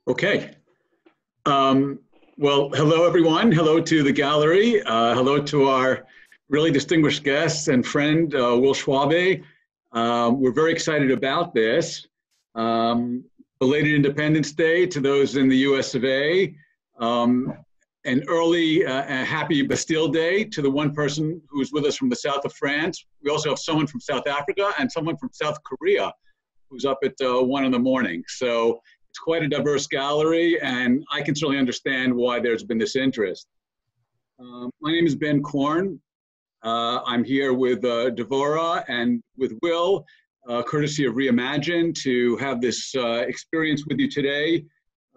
Okay. Um, well, hello, everyone. Hello to the gallery. Hello to our really distinguished guest and friend, Will Schwabe. We're very excited about this. Um, Belated Independence Day to those in the US of A. An early happy Bastille Day to the one person who's with us from the south of France. We also have someone from South Africa and someone from South Korea who's up at 1 in the morning. So it's quite a diverse gallery, and I can certainly understand why there's been this interest. My name is Ben Korn. I'm here with Devora and with Will, courtesy of Reimagine, to have this experience with you today,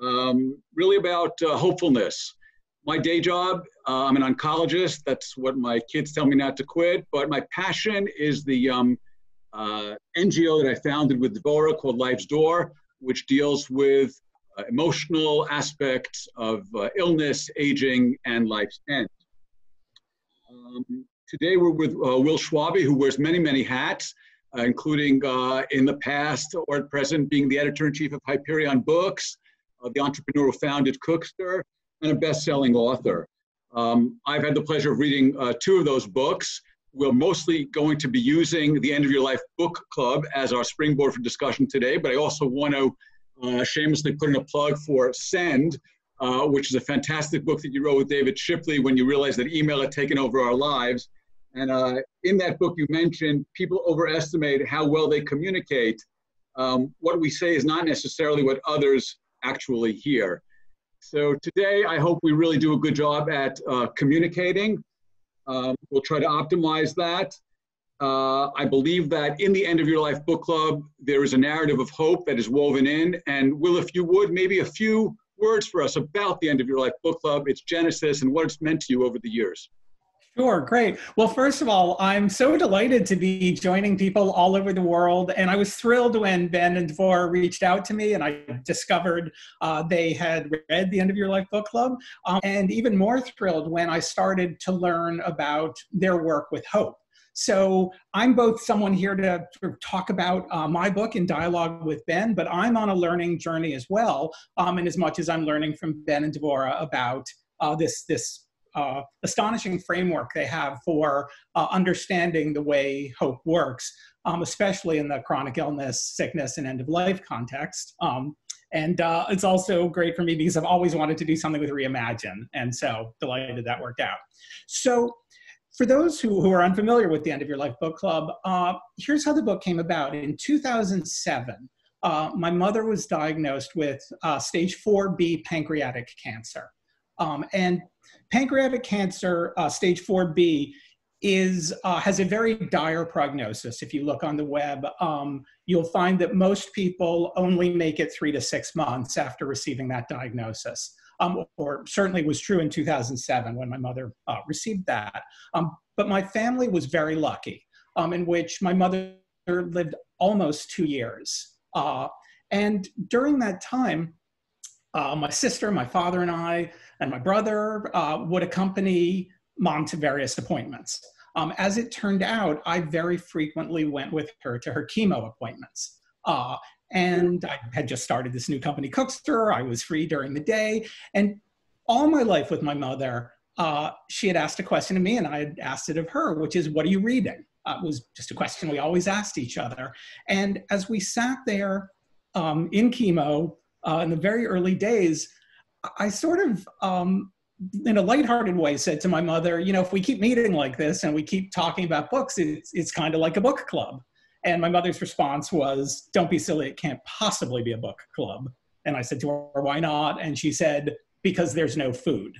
really about hopefulness. My day job, I'm an oncologist. That's what my kids tell me not to quit, but my passion is the NGO that I founded with Devora called Life's Door, which deals with emotional aspects of illness, aging, and life's end. Today we're with Will Schwabe, who wears many, many hats, including in the past or at present being the editor-in-chief of Hyperion Books, the entrepreneur who founded Cookster, and a best-selling author. I've had the pleasure of reading 2 of those books. We're mostly going to be using the End of Your Life Book Club as our springboard for discussion today, but I also want to shamelessly put in a plug for Send, which is a fantastic book that you wrote with David Shipley when you realized that email had taken over our lives. And in that book, you mentioned people overestimate how well they communicate. What we say is not necessarily what others actually hear. So today, I hope we really do a good job at communicating. We'll try to optimize that. I believe that in the End of Your Life Book Club, there is a narrative of hope that is woven in. And Will, if you would, maybe a few words for us about the End of Your Life Book Club, its genesis, and what it's meant to you over the years. Sure, great. Well, first of all, I'm so delighted to be joining people all over the world. And I was thrilled when Ben and Devora reached out to me and I discovered they had read the End of Your Life Book Club. And even more thrilled when I started to learn about their work with Hope. So I'm both someone here to talk about my book in dialogue with Ben, but I'm on a learning journey as well. And as much as I'm learning from Ben and Devora about this astonishing framework they have for understanding the way hope works, especially in the chronic illness, sickness, and end-of-life context. And it's also great for me because I've always wanted to do something with Reimagine, and so delighted that worked out. So for those who are unfamiliar with the End of Your Life Book Club, here's how the book came about. In 2007, my mother was diagnosed with stage 4B pancreatic cancer. And pancreatic cancer, stage 4B, has a very dire prognosis. If you look on the web, you'll find that most people only make it 3 to 6 months after receiving that diagnosis, or certainly was true in 2007 when my mother received that. But my family was very lucky, in which my mother lived almost 2 years. And during that time, my sister, my father, and I, and my brother would accompany Mom to various appointments. As it turned out, I very frequently went with her to her chemo appointments. And I had just started this new company, Cookster. I was free during the day. And all my life with my mother, she had asked a question of me, and I had asked it of her, which is, what are you reading? It was just a question we always asked each other. And as we sat there in chemo, in the very early days, I sort of, in a lighthearted way, said to my mother, you know, if we keep meeting like this and we keep talking about books, it's kind of like a book club. And my mother's response was, don't be silly, it can't possibly be a book club. And I said to her, why not? And she said, because there's no food.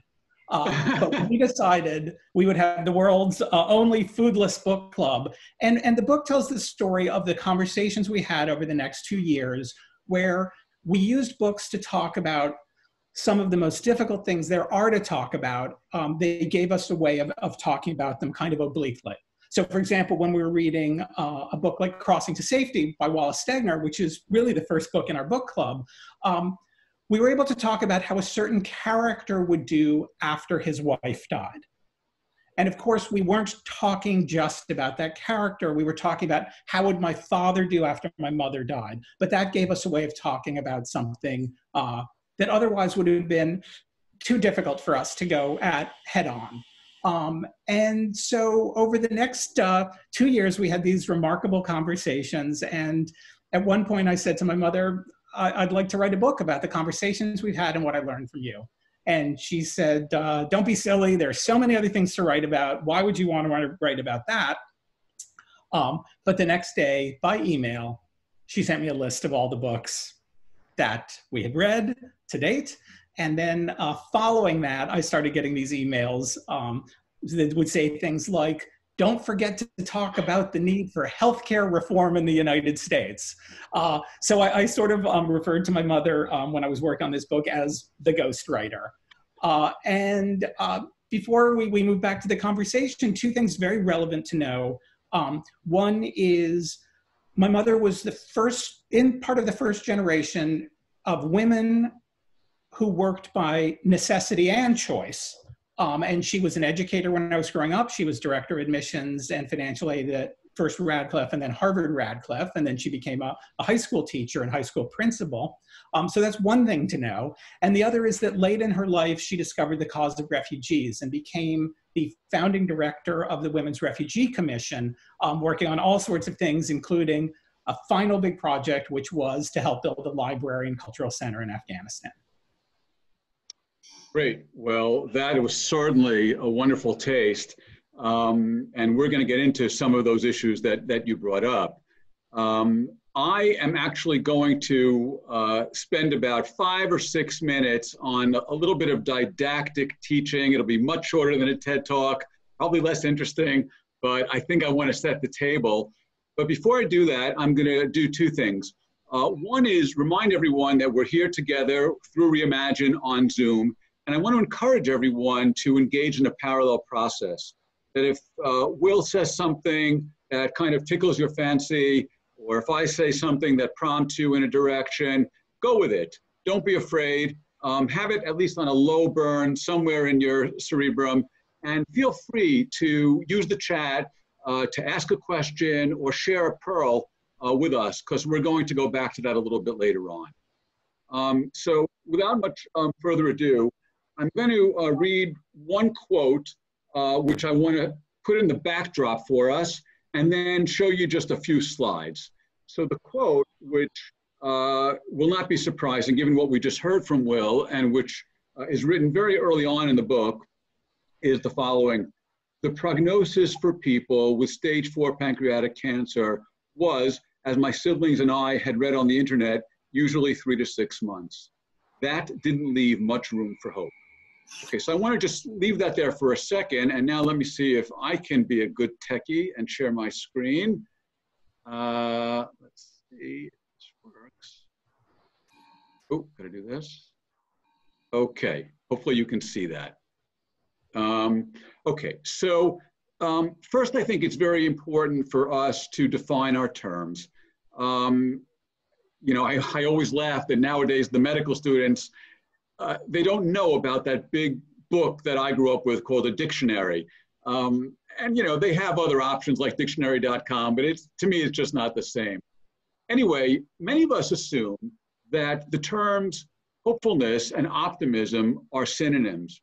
But we decided we would have the world's only foodless book club. And the book tells the story of the conversations we had over the next 2 years, where we used books to talk about some of the most difficult things there are to talk about. They gave us a way of talking about them kind of obliquely. So for example, when we were reading a book like Crossing to Safety by Wallace Stegner, which is really the first book in our book club, we were able to talk about how a certain character would do after his wife died. And of course, we weren't talking just about that character. We were talking about how would my father do after my mother died. But that gave us a way of talking about something that otherwise would have been too difficult for us to go at head on. And so over the next 2 years, we had these remarkable conversations. And at one point I said to my mother, I'd like to write a book about the conversations we've had and what I learned from you. And she said, don't be silly. There's so many other things to write about. Why would you want to write about that? But the next day, by email, she sent me a list of all the books that we had read to date. And then following that, I started getting these emails that would say things like, don't forget to talk about the need for healthcare reform in the United States. So I sort of referred to my mother when I was working on this book as the ghostwriter. Before we move back to the conversation, two things very relevant to know. One is my mother was part of the first generation of women who worked by necessity and choice. And she was an educator when I was growing up. She was director of admissions and financial aid at first Radcliffe and then Harvard Radcliffe. And then she became a high school teacher and high school principal. So that's one thing to know. And the other is that late in her life, she discovered the cause of refugees and became the founding director of the Women's Refugee Commission, working on all sorts of things, including a final big project, which was to help build a library and cultural center in Afghanistan. Great. Well, that was certainly a wonderful taste. And we're going to get into some of those issues that you brought up. I am actually going to spend about 5 or 6 minutes on a little bit of didactic teaching. It'll be much shorter than a TED Talk, probably less interesting, but I think I want to set the table. But before I do that, I'm going to do two things. One is remind everyone that we're here together through Reimagine on Zoom. And I want to encourage everyone to engage in a parallel process. That if Will says something that kind of tickles your fancy, or if I say something that prompts you in a direction, go with it. Don't be afraid. Have it at least on a low burn somewhere in your cerebrum. And feel free to use the chat to ask a question or share a pearl with us, because we're going to go back to that a little bit later on. So without much further ado, I'm going to read one quote, which I want to put in the backdrop for us, and then show you just a few slides. So the quote, which will not be surprising given what we just heard from Will, and which is written very early on in the book, is the following. The prognosis for people with stage 4 pancreatic cancer was, as my siblings and I had read on the internet, usually 3 to 6 months. That didn't leave much room for hope. Okay, so I want to just leave that there for a second, and now let me see if I can be a good techie and share my screen. Let's see if this works. Oh, gotta do this. Okay, hopefully you can see that. Okay, so first I think it's very important for us to define our terms. You know, I always laugh that nowadays the medical students, they don't know about that big book that I grew up with called a dictionary. And, you know, they have other options like dictionary.com, but to me, it's just not the same. Anyway, many of us assume that the terms hopefulness and optimism are synonyms.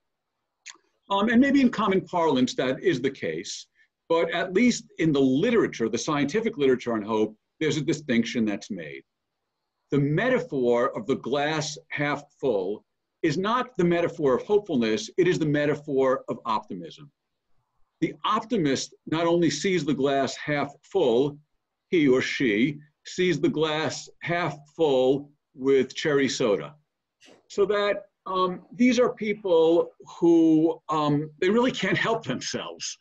And maybe in common parlance, that is the case. But at least in the literature, the scientific literature on hope, there's a distinction that's made. The metaphor of the glass half full is not the metaphor of hopefulness, it is the metaphor of optimism. The optimist not only sees the glass half full, he or she sees the glass half full with cherry soda. So that these are people who, they really can't help themselves.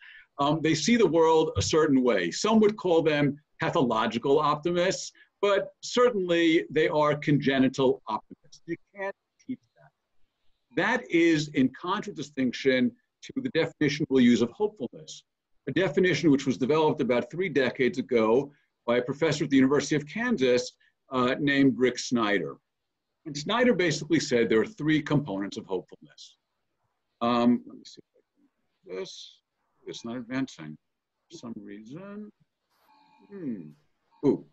They see the world a certain way. Some would call them pathological optimists, but certainly they are congenital optimists. You can't teach that. That is in contradistinction to the definition we'll use of hopefulness, a definition which was developed about 3 decades ago by a professor at the University of Kansas named Rick Snyder. And Snyder basically said there are 3 components of hopefulness. Let me see if I can do this. It's not advancing for some reason. Ooh.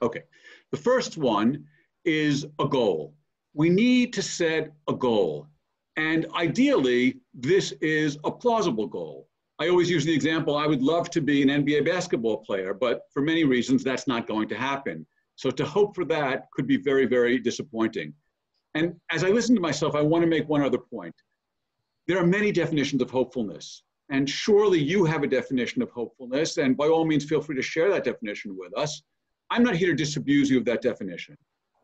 Okay. The first one is a goal. we need to set a goal. And ideally, this is a plausible goal. I always use the example, I would love to be an NBA basketball player, but for many reasons, that's not going to happen. So to hope for that could be very, very disappointing. And as I listen to myself, I want to make one other point. There are many definitions of hopefulness, and surely you have a definition of hopefulness, and by all means, feel free to share that definition with us. I'm not here to disabuse you of that definition.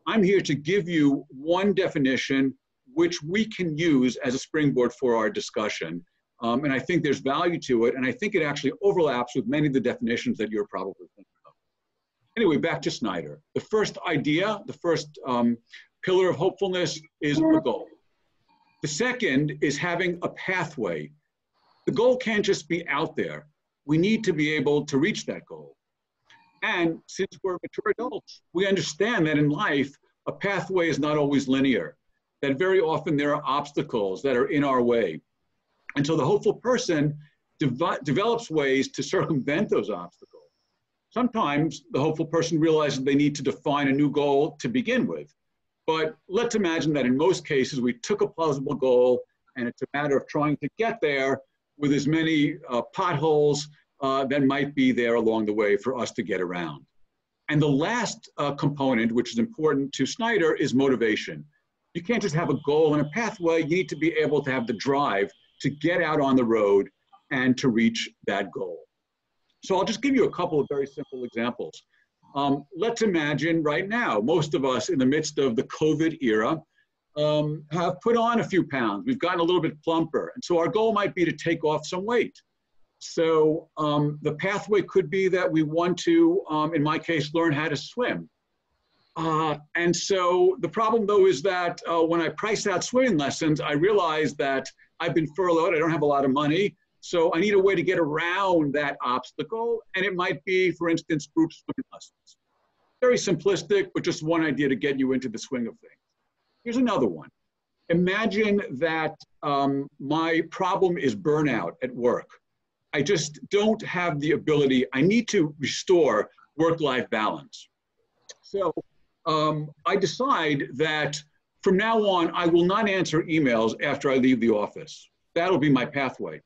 I'm here to give you one definition which we can use as a springboard for our discussion. And I think there's value to it, and I think it actually overlaps with many of the definitions that you're probably thinking of. Anyway, back to Snyder. The first idea, the first pillar of hopefulness is a goal. The second is having a pathway. The goal can't just be out there. We need to be able to reach that goal. And since we're mature adults, we understand that in life, a pathway is not always linear, that very often there are obstacles that are in our way. And so the hopeful person develops ways to circumvent those obstacles. Sometimes the hopeful person realizes they need to define a new goal to begin with. But let's imagine that in most cases, we took a plausible goal and it's a matter of trying to get there with as many potholes that might be there along the way for us to get around. And the last component, which is important to Snyder, is motivation. You can't just have a goal and a pathway. You need to be able to have the drive to get out on the road and to reach that goal. So I'll just give you a couple of very simple examples. Let's imagine right now, most of us in the midst of the COVID era have put on a few pounds. We've gotten a little bit plumper. And so our goal might be to take off some weight. So the pathway could be that we want to, in my case, learn how to swim. And so the problem, though, is that when I priced out swimming lessons, I realized that I've been furloughed. I don't have a lot of money. So I need a way to get around that obstacle. And it might be, for instance, group swimming lessons. Very simplistic, but just one idea to get you into the swing of things. Here's another one. Imagine that my problem is burnout at work. I just don't have the ability. I need to restore work-life balance. So I decide that from now on, I will not answer emails after I leave the office. That'll be my pathway.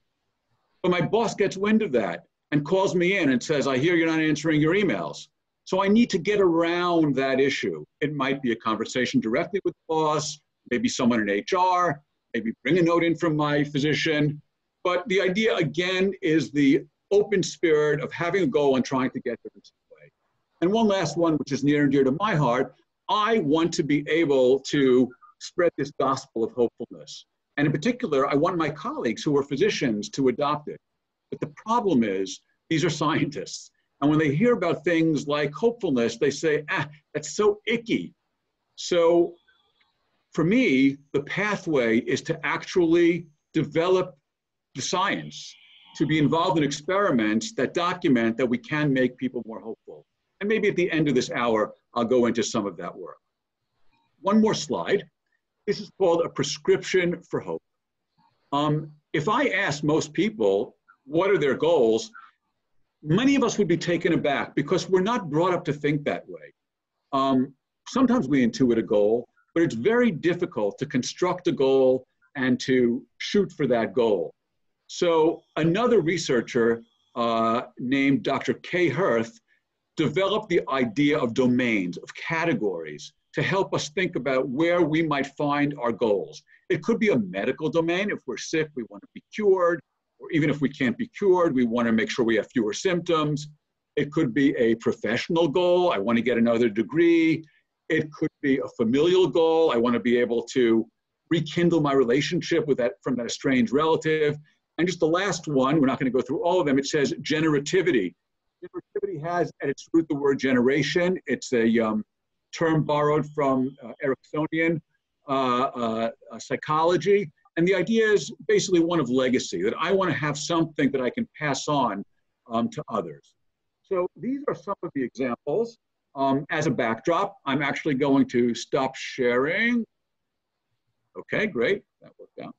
But my boss gets wind of that and calls me in and says, I hear you're not answering your emails. So I need to get around that issue. It might be a conversation directly with the boss, maybe someone in HR, maybe bring a note in from my physician. But the idea, again, is the open spirit of having a goal and trying to get there in some way. And one last one, which is near and dear to my heart, I want to be able to spread this gospel of hopefulness. And in particular, I want my colleagues who are physicians to adopt it. But the problem is, these are scientists. And when they hear about things like hopefulness, they say, that's so icky. So for me, the pathway is to actually develop the science, to be involved in experiments that document that we can make people more hopeful. And maybe at the end of this hour, I'll go into some of that work. One more slide. This is called a prescription for hope. If I ask most people, what are their goals? Many of us would be taken aback because we're not brought up to think that way. Sometimes we intuit a goal, but it's very difficult to construct a goal and to shoot for that goal. So another researcher named Dr. Kay Hirth developed the idea of domains, of categories, to help us think about where we might find our goals. It could be a medical domain. If we're sick, we want to be cured. Or even if we can't be cured, we want to make sure we have fewer symptoms. It could be a professional goal. I want to get another degree. It could be a familial goal. I want to be able to rekindle my relationship with from that estranged relative. And just the last one, we're not going to go through all of them. It says generativity. Generativity has at its root the word generation. It's a term borrowed from Ericksonian psychology. And the idea is basically one of legacy, that I want to have something that I can pass on to others. So these are some of the examples. As a backdrop, I'm actually going to stop sharing. Okay, great, that worked out.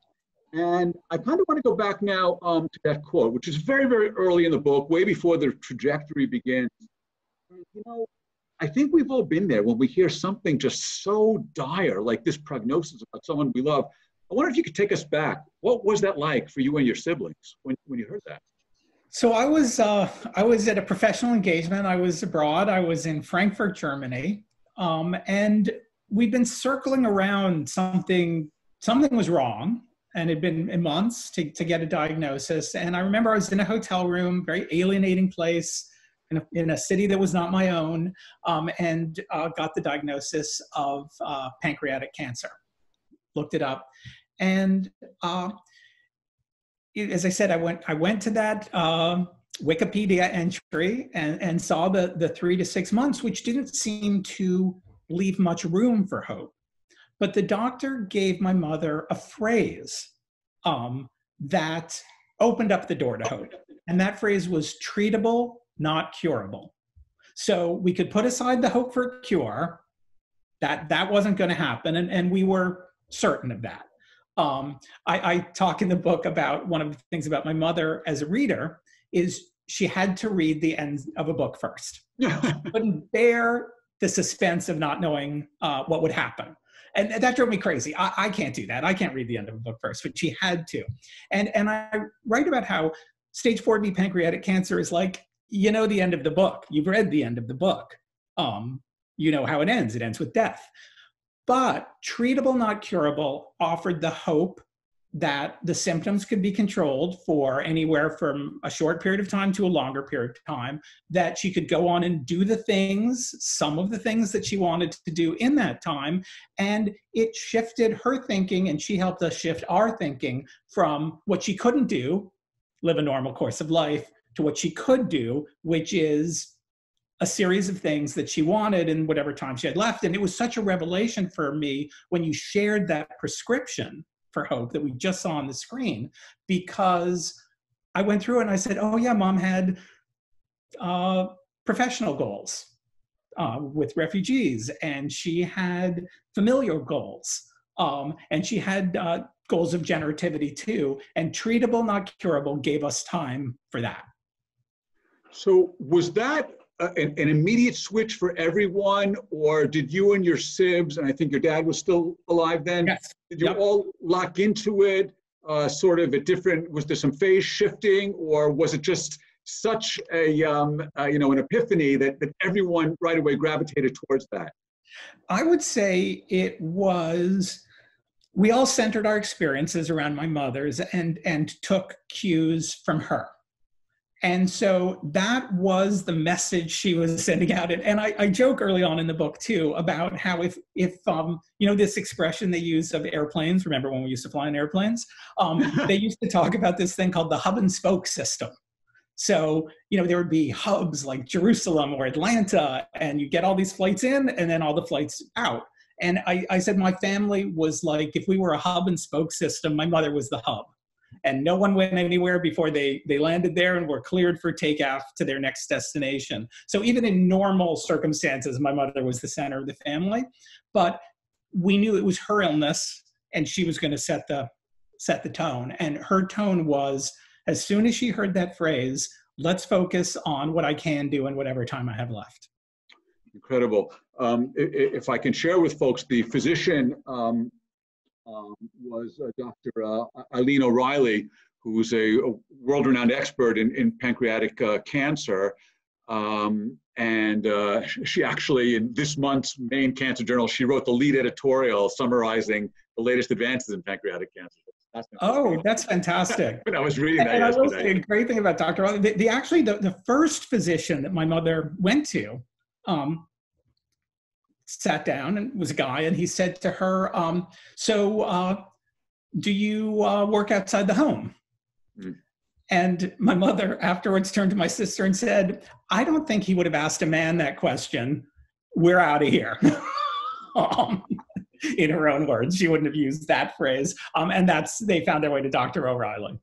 And I kind of want to go back now to that quote, which is very, very early in the book, way before the trajectory begins. You know, I think we've all been there when we hear something just so dire, like this prognosis about someone we love. I wonder if you could take us back. What was that like for you and your siblings when you heard that? So I was at a professional engagement. I was abroad. I was in Frankfurt, Germany, and we'd been circling around something. Something was wrong, and it'd been months to get a diagnosis. And I remember I was in a hotel room, very alienating place, in a city that was not my own, and got the diagnosis of pancreatic cancer. Looked it up, and as I said, I went to that Wikipedia entry and saw the 3 to 6 months, which didn't seem to leave much room for hope. But the doctor gave my mother a phrase that opened up the door to hope, and that phrase was treatable, not curable. So we could put aside the hope for cure. That wasn't going to happen, and we were certain of that. I talk in the book about one of the things about my mother as a reader is she had to read the end of a book first. She couldn't bear the suspense of not knowing what would happen. And that drove me crazy. I can't do that. I can't read the end of a book first, but she had to. And I write about how stage 4B pancreatic cancer is like, you know, the end of the book. You've read the end of the book. You know how it ends. It ends with death. But treatable, not curable, offered the hope that the symptoms could be controlled for anywhere from a short period of time to a longer period of time, that she could go on and do the things, some of the things that she wanted to do in that time. And it shifted her thinking, and she helped us shift our thinking from what she couldn't do, live a normal course of life, to what she could do, which is a series of things that she wanted in whatever time she had left. And it was such a revelation for me when you shared that prescription for hope that we just saw on the screen, because I went through and I said, oh yeah, Mom had professional goals with refugees, and she had familial goals, and she had goals of generativity too, and treatable, not curable gave us time for that. So was that an immediate switch for everyone, or did you and your sibs, and I think your dad was still alive then, yes. Did you all lock into it sort of at different, was there some phase shifting, or was it just such a, an epiphany that everyone right away gravitated towards that? I would say it was, we all centered our experiences around my mother's and took cues from her. And so that was the message she was sending out. And I joke early on in the book too about how if this expression they use of airplanes, remember when we used to fly in airplanes? They used to talk about this thing called the hub and spoke system. So, there would be hubs like Jerusalem or Atlanta, and you get all these flights in and then all the flights out. And I said my family was like, if we were a hub and spoke system, my mother was the hub. And no one went anywhere before they landed there and were cleared for takeoff to their next destination. So even in normal circumstances, my mother was the center of the family. But we knew it was her illness, and she was going to set the tone. And her tone was, as soon as she heard that phrase, let's focus on what I can do in whatever time I have left. Incredible. If I can share with folks, the physician was Dr. Eileen O'Reilly, who's a world-renowned expert in pancreatic cancer. She actually, in this month's main cancer journal, she wrote the lead editorial summarizing the latest advances in pancreatic cancer. Oh, that's fantastic. When I was reading that yesterday. I will say a great thing about Dr. O'Reilly, the first physician that my mother went to, sat down and was a guy, and he said to her, do you work outside the home? Mm. And my mother afterwards turned to my sister and said, I don't think he would have asked a man that question. We're out of here. In her own words, she wouldn't have used that phrase. And they found their way to Dr. O'Reilly.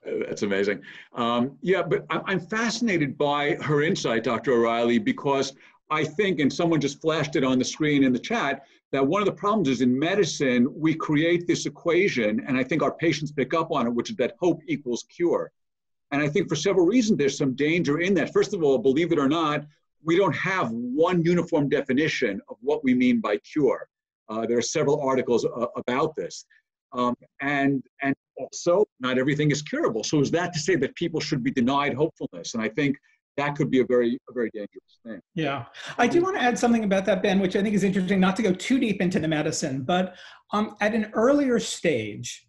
That's amazing. But I'm fascinated by her insight, Dr. O'Reilly, because I think, and someone just flashed it on the screen in the chat, that one of the problems is in medicine, we create this equation, and I think our patients pick up on it, which is that hope equals cure. And I think for several reasons, there's some danger in that. First of all, believe it or not, we don't have one uniform definition of what we mean by cure. There are several articles about this. And also, not everything is curable. So is that to say that people should be denied hopefulness? And I think that could be a very dangerous thing. Yeah. I do want to add something about that, Ben, which I think is interesting, not to go too deep into the medicine, but at an earlier stage,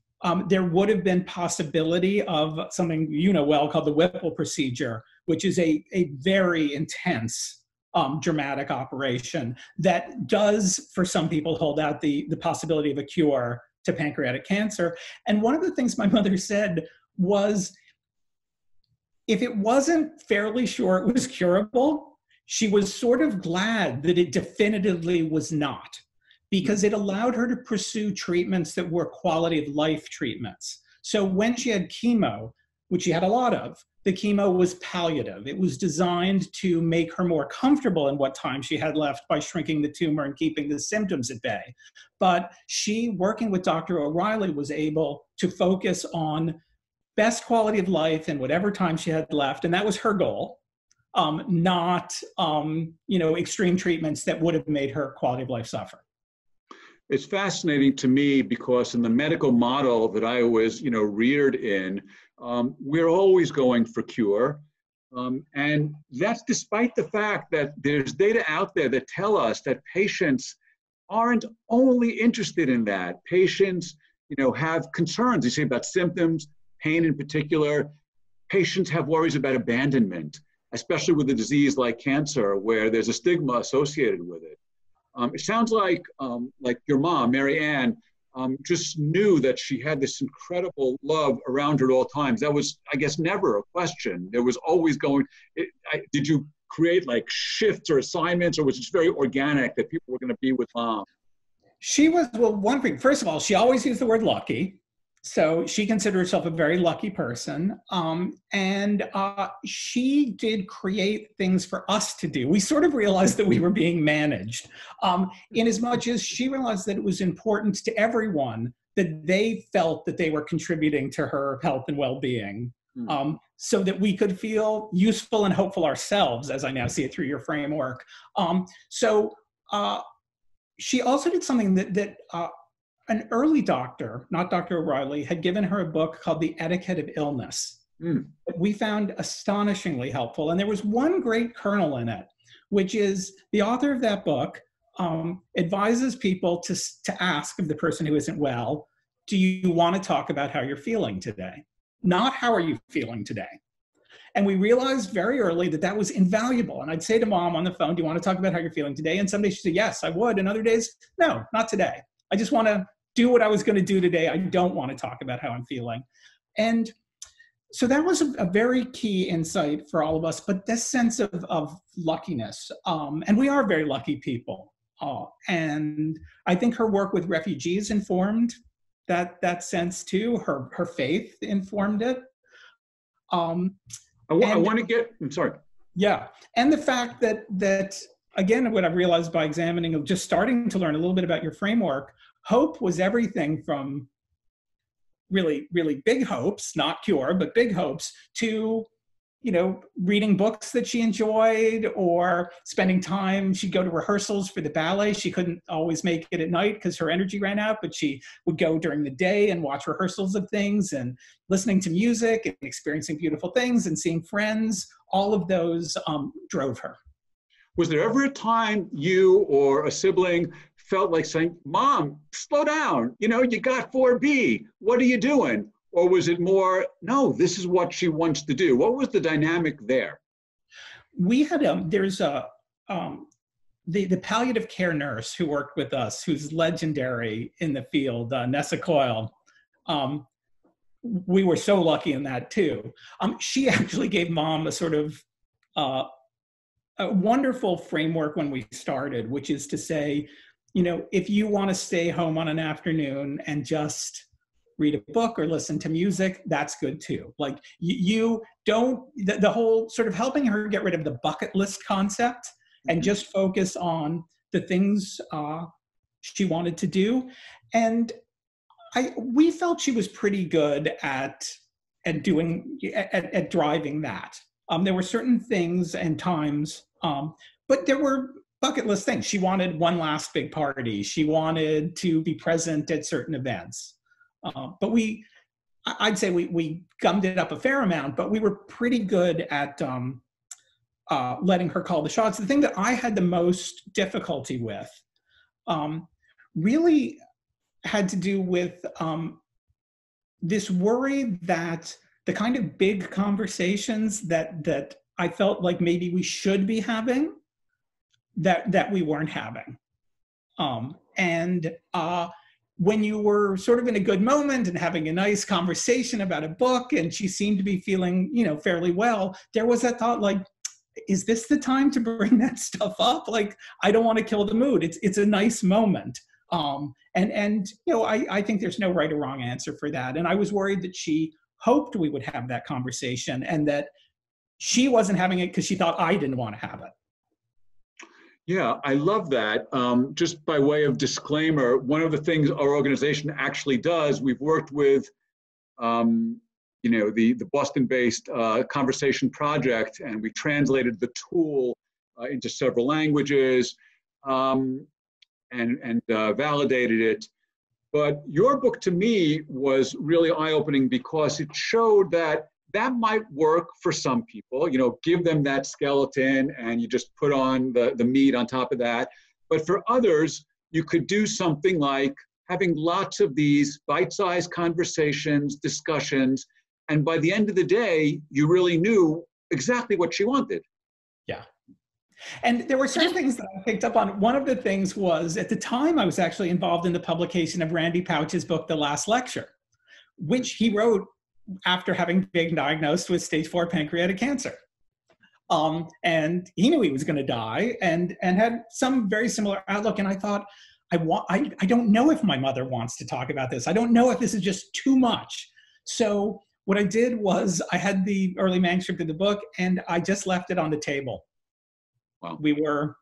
there would have been possibility of something you know well called the Whipple procedure, which is a very intense dramatic operation that does, for some people, hold out the possibility of a cure to pancreatic cancer. And one of the things my mother said was, if it wasn't fairly sure it was curable, she was sort of glad that it definitively was not, because it allowed her to pursue treatments that were quality of life treatments. So when she had chemo, which she had a lot of, the chemo was palliative. It was designed to make her more comfortable in what time she had left by shrinking the tumor and keeping the symptoms at bay. But she, working with Dr. O'Reilly, was able to focus on best quality of life in whatever time she had left, and that was her goal, not extreme treatments that would have made her quality of life suffer. It's fascinating to me because in the medical model that I was, reared in, we're always going for cure. And that's despite the fact that there's data out there that tell us that patients aren't only interested in that. Patients, have concerns, you say, about symptoms, pain in particular. Patients have worries about abandonment, especially with a disease like cancer, where there's a stigma associated with it. It sounds like your mom, Mary Ann, just knew that she had this incredible love around her at all times. That was, I guess, never a question. There was always did you create like shifts or assignments, or was it just very organic that people were going to be with mom? She was, well, one thing, first of all, she always used the word lucky. So she considered herself a very lucky person. And she did create things for us to do. We sort of realized that we were being managed, in as much as she realized that it was important to everyone that they felt that they were contributing to her health and well-being, so that we could feel useful and hopeful ourselves, as I now see it through your framework. She also did something that an early doctor, not Dr. O'Reilly, had given her a book called The Etiquette of Illness. That we found astonishingly helpful. And there was one great kernel in it, which is the author of that book advises people to ask of the person who isn't well, do you want to talk about how you're feeling today? Not how are you feeling today? And we realized very early that that was invaluable. And I'd say to mom on the phone, do you want to talk about how you're feeling today? And some days she'd say, yes, I would. And other days, no, not today. I just want to do what I was going to do today. I don't want to talk about how I'm feeling. And so that was a very key insight for all of us, but this sense of luckiness. And we are very lucky people. And I think her work with refugees informed that sense too. Her faith informed it. I'm sorry. Yeah. And the fact that again, what I've realized by examining, just starting to learn a little bit about your framework, hope was everything from really, really big hopes, not cure, but big hopes, to, reading books that she enjoyed or spending time. She'd go to rehearsals for the ballet. She couldn't always make it at night because her energy ran out, but she would go during the day and watch rehearsals of things, and listening to music and experiencing beautiful things and seeing friends. All of those drove her. Was there ever a time you or a sibling felt like saying, Mom, slow down, you got 4B, what are you doing? Or was it more, no, this is what she wants to do? What was the dynamic there? We had, there's the palliative care nurse who worked with us, who's legendary in the field, Nessa Coyle. We were so lucky in that too. She actually gave Mom a sort of, a wonderful framework when we started, which is to say, if you want to stay home on an afternoon and just read a book or listen to music, that's good too. Like you don't, the whole sort of helping her get rid of the bucket list concept and just focus on the things she wanted to do. And we felt she was pretty good at driving that. There were certain things and times But there were bucket list things. She wanted one last big party. She wanted to be present at certain events. But I'd say we gummed it up a fair amount, but we were pretty good at letting her call the shots. The thing that I had the most difficulty with really had to do with this worry that the kind of big conversations that I felt like maybe we should be having, that we weren't having. When you were sort of in a good moment and having a nice conversation about a book, and she seemed to be feeling, fairly well, there was that thought like, is this the time to bring that stuff up? Like, I don't want to kill the mood. It's a nice moment. I think there's no right or wrong answer for that. And I was worried that she hoped we would have that conversation and that she wasn't having it because she thought I didn't want to have it. Yeah, I love that. Just by way of disclaimer, one of the things our organization actually does, we've worked with, the Boston-based Conversation Project, and we translated the tool into several languages and validated it. But your book to me was really eye-opening because it showed that might work for some people, give them that skeleton and you just put on the meat on top of that. But for others, you could do something like having lots of these bite-sized conversations, discussions, and by the end of the day, you really knew exactly what she wanted. Yeah. And there were certain things that I picked up on. One of the things was, at the time, I was actually involved in the publication of Randy Pouch's book, The Last Lecture, which he wrote after having been diagnosed with stage 4 pancreatic cancer. And he knew he was going to die and had some very similar outlook. And I thought, I don't know if my mother wants to talk about this. I don't know if this is just too much. So what I did was I had the early manuscript of the book and I just left it on the table. Wow. We were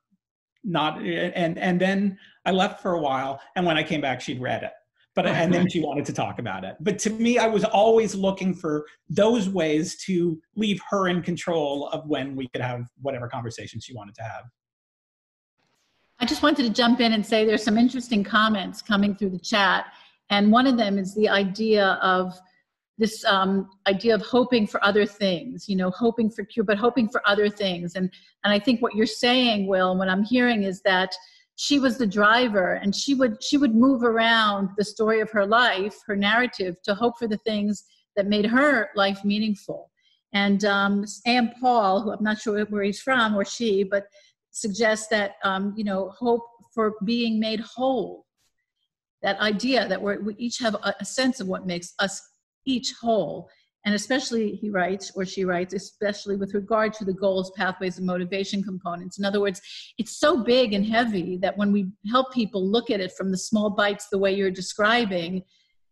not, and then I left for a while. And when I came back, she'd read it. And then she wanted to talk about it. But to me, I was always looking for those ways to leave her in control of when we could have whatever conversation she wanted to have. I just wanted to jump in and say there's some interesting comments coming through the chat. And one of them is the idea of this idea of hoping for other things, hoping for cure, but hoping for other things. And I think what you're saying, Will, and what I'm hearing is that she was the driver, and she would move around the story of her life, her narrative, to hope for the things that made her life meaningful. And Sam Paul, who I'm not sure where he's from or she, but suggests that hope for being made whole. That idea that we each have a sense of what makes us each whole. And especially, he writes, or she writes, especially with regard to the goals, pathways, and motivation components. In other words, it's so big and heavy that when we help people look at it from the small bites the way you're describing,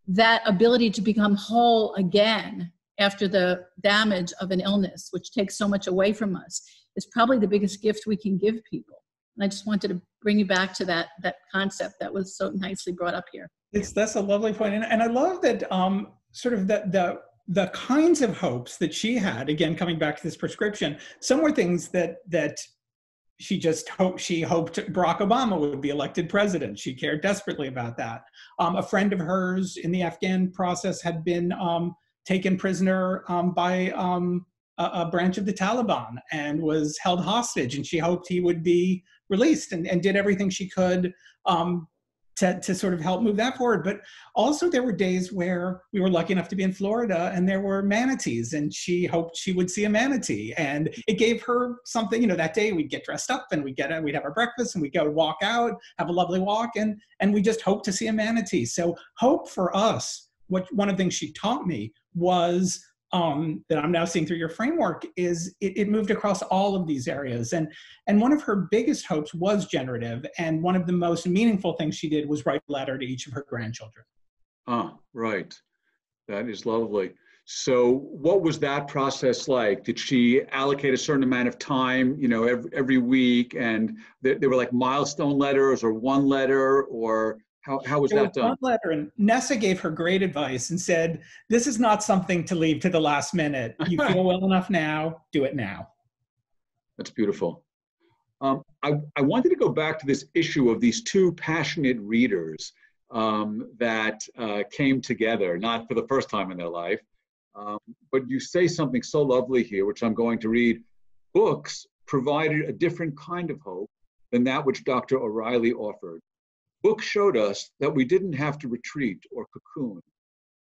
that ability to become whole again after the damage of an illness, which takes so much away from us, is probably the biggest gift we can give people. And I just wanted to bring you back to that concept that was so nicely brought up here. That's a lovely point. And I love that sort of the kinds of hopes that she had, again, coming back to this prescription, some were things that she hoped Barack Obama would be elected president. She cared desperately about that. A friend of hers in the Afghan process had been taken prisoner by a branch of the Taliban and was held hostage, and she hoped he would be released and did everything she could to sort of help move that forward. But also there were days where we were lucky enough to be in Florida and there were manatees, and she hoped she would see a manatee. And it gave her something, that day we'd get dressed up and we'd have our breakfast and we'd go walk out, have a lovely walk, and we just hoped to see a manatee. So hope for us, one of the things she taught me was that I'm now seeing through your framework is it moved across all of these areas. And one of her biggest hopes was generative. And one of the most meaningful things she did was write a letter to each of her grandchildren. Ah, right. That is lovely. So what was that process like? Did she allocate a certain amount of time, every week? And they were like milestone letters or one letter, or how was that done? One letter, and Nessa gave her great advice and said, this is not something to leave to the last minute. You feel well enough now, do it now. That's beautiful. I wanted to go back to this issue of these two passionate readers that came together, not for the first time in their life. But you say something so lovely here, which I'm going to read. Books provided a different kind of hope than that which Dr. O'Reilly offered. Books showed us that we didn't have to retreat or cocoon.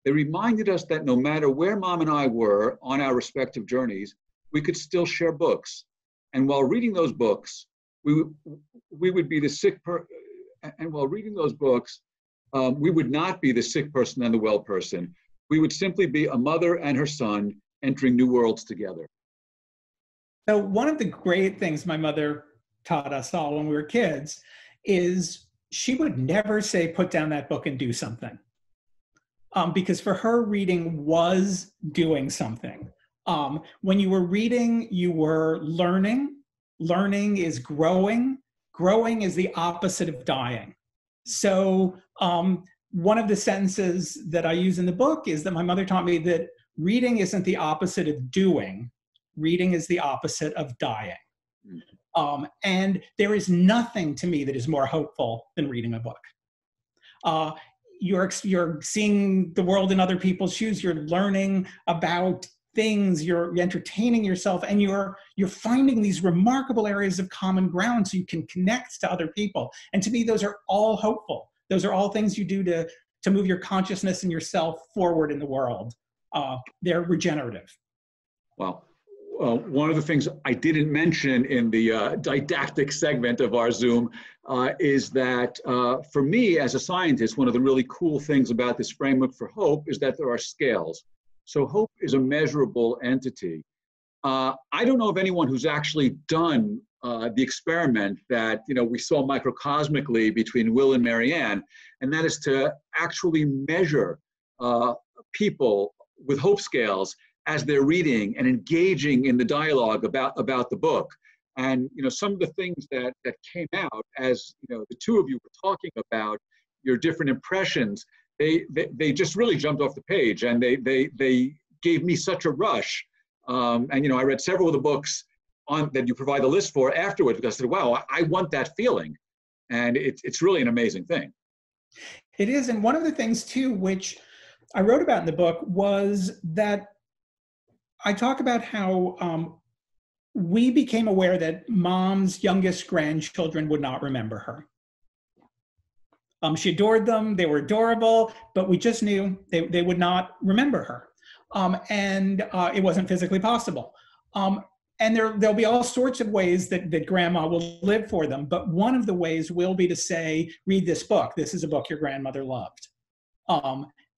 They reminded us that no matter where Mom and I were on our respective journeys, we could still share books. And while reading those books, we would be the sick person. And while reading those books, we would not be the sick person and the well person. We would simply be a mother and her son entering new worlds together. So one of the great things my mother taught us all when we were kids is she would never say, put down that book and do something. Because for her, reading was doing something. When you were reading, you were learning. Learning is growing. Growing is the opposite of dying. So one of the sentences that I use in the book is that my mother taught me that reading isn't the opposite of doing. Reading is the opposite of dying. And there is nothing to me that is more hopeful than reading a book. You're seeing the world in other people's shoes. You're learning about things. You're entertaining yourself, and you're finding these remarkable areas of common ground so you can connect to other people. And to me, those are all hopeful. Those are all things you do to move your consciousness and yourself forward in the world. They're regenerative. Well, one of the things I didn't mention in the didactic segment of our Zoom is that for me as a scientist, one of the really cool things about this framework for hope is that there are scales. So hope is a measurable entity. I don't know of anyone who's actually done the experiment that we saw microcosmically between Will and Marianne, and that is to actually measure people with hope scales as they're reading and engaging in the dialogue about the book. And some of the things that came out as the two of you were talking about your different impressions, they just really jumped off the page, and they gave me such a rush. And I read several of the books that you provide the list for afterwards, because I said, wow, I want that feeling. And it's really an amazing thing. It is. And one of the things too, which I wrote about in the book, was that I talk about how we became aware that Mom's youngest grandchildren would not remember her. She adored them, they were adorable, but we just knew they would not remember her. And it wasn't physically possible. And there'll be all sorts of ways that grandma will live for them, but one of the ways will be to say, read this book. This is a book your grandmother loved.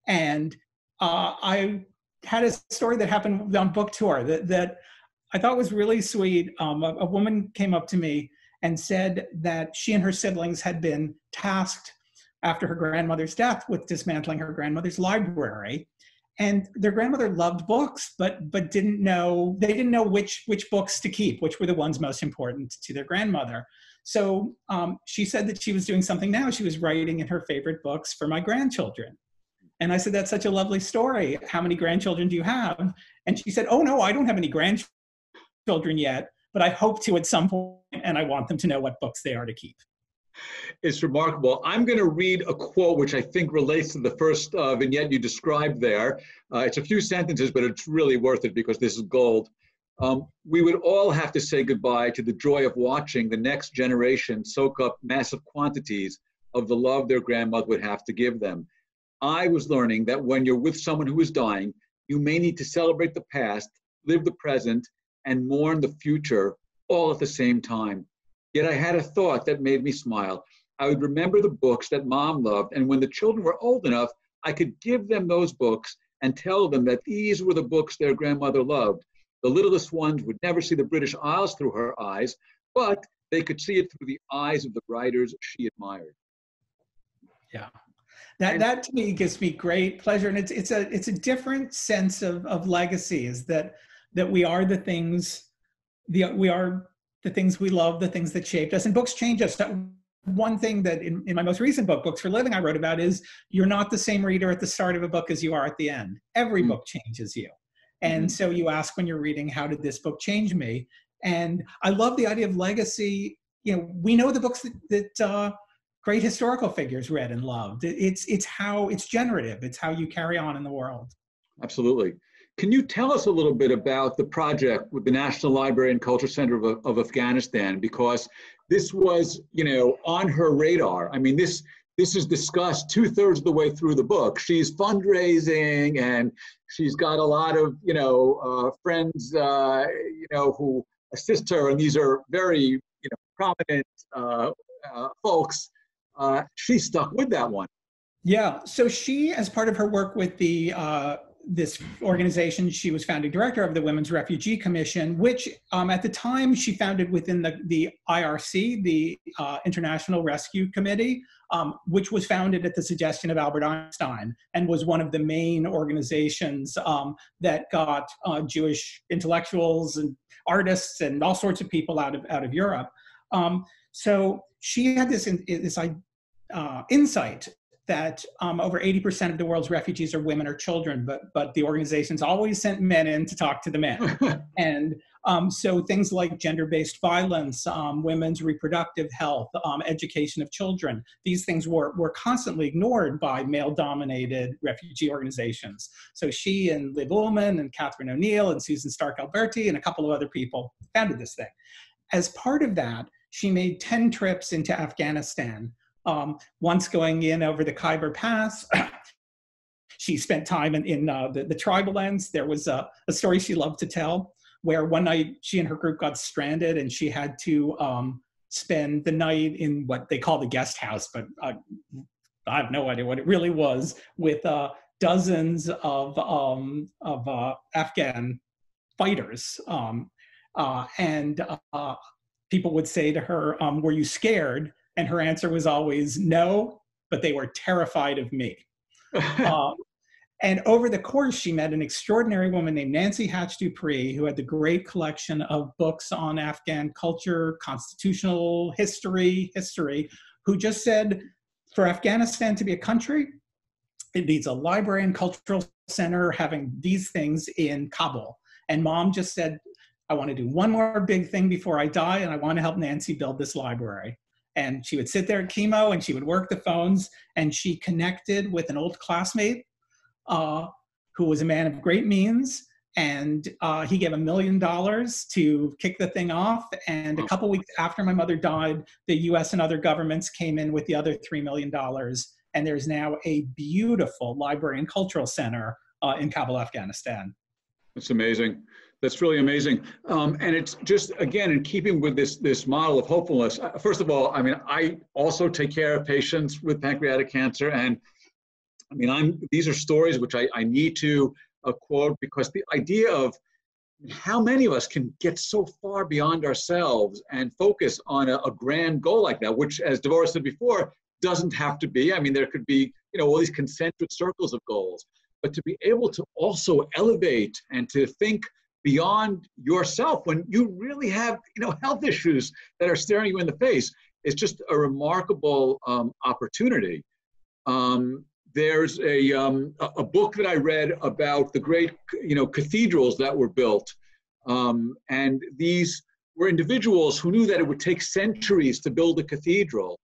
And I had a story that happened on book tour that I thought was really sweet. A woman came up to me and said that she and her siblings had been tasked after her grandmother's death with dismantling her grandmother's library. And their grandmother loved books, but they didn't know which books to keep, which were the ones most important to their grandmother. So she said that she was doing something now. She was writing in her favorite books for my grandchildren. And I said, that's such a lovely story. How many grandchildren do you have? And she said, oh no, I don't have any grandchildren yet, but I hope to at some point, and I want them to know what books they are to keep. It's remarkable. I'm going to read a quote which I think relates to the first vignette you described there. It's a few sentences, but it's really worth it because this is gold. We would all have to say goodbye to the joy of watching the next generation soak up massive quantities of the love their grandmother would have to give them. I was learning that when you're with someone who is dying, you may need to celebrate the past, live the present, and mourn the future all at the same time. Yet I had a thought that made me smile. I would remember the books that Mom loved, and when the children were old enough, I could give them those books and tell them that these were the books their grandmother loved. The littlest ones would never see the British Isles through her eyes, but they could see it through the eyes of the writers she admired. Yeah. That to me gives me great pleasure, and it's a different sense of legacy. Is that we are the things we are the things we love, the things that shaped us, and books change us. One thing that in my most recent book, Books for Living, I wrote about is you're not the same reader at the start of a book as you are at the end. Every book changes you, and so you ask when you're reading, how did this book change me? And I love the idea of legacy you know, we know the books that great historical figures read and loved. It's generative. It's how you carry on in the world. Absolutely. Can you tell us a little bit about the project with the National Library and Culture Center of Afghanistan? Because this was, you know, on her radar. I mean, this is discussed 2/3 of the way through the book. She's fundraising, and she's got a lot of, you know, friends, you know, who assist her, and these are very, you know, prominent folks. She's stuck with that one. Yeah. So she, as part of her work with the this organization, she was founding director of the Women's Refugee Commission, which at the time she founded within the IRC, the International Rescue Committee, which was founded at the suggestion of Albert Einstein and was one of the main organizations that got Jewish intellectuals and artists and all sorts of people out of Europe. So she had this insight that over 80% of the world's refugees are women or children, but the organization's always sent men in to talk to the men. And so things like gender-based violence, women's reproductive health, education of children, these things were constantly ignored by male-dominated refugee organizations. So she and Liv Ullmann and Catherine O'Neill and Susan Stark-Alberti and a couple of other people founded this thing. As part of that, she made 10 trips into Afghanistan, once going in over the Khyber Pass. She spent time in the tribal lands. There was a story she loved to tell where one night she and her group got stranded and she had to spend the night in what they call the guest house, but I have no idea what it really was, with dozens of Afghan fighters. And people would say to her, were you scared? And her answer was always no, but they were terrified of me. And over the course, she met an extraordinary woman named Nancy Hatch Dupree, who had the great collection of books on Afghan culture, constitutional history, who just said, for Afghanistan to be a country, it needs a library and cultural center having these things in Kabul. And Mom just said, I want to do one more big thing before I die, and I want to help Nancy build this library. And she would sit there at chemo and she would work the phones, and she connected with an old classmate who was a man of great means. And he gave $1 million to kick the thing off. And a couple weeks after my mother died, the US and other governments came in with the other $3 million. And there's now a beautiful library and cultural center in Kabul, Afghanistan. That's amazing. That's really amazing. And it's just, again, in keeping with this model of hopefulness. First of all, I mean, I also take care of patients with pancreatic cancer. And I mean, these are stories which I need to quote, because the idea of how many of us can get so far beyond ourselves and focus on a grand goal like that, which, as Devorah said before, doesn't have to be. I mean, there could be, you know, all these concentric circles of goals, but to be able to also elevate and to think beyond yourself when you really have, you know, health issues that are staring you in the face, is just a remarkable opportunity. There's a book that I read about the great, you know, cathedrals that were built, and these were individuals who knew that it would take centuries to build a cathedral.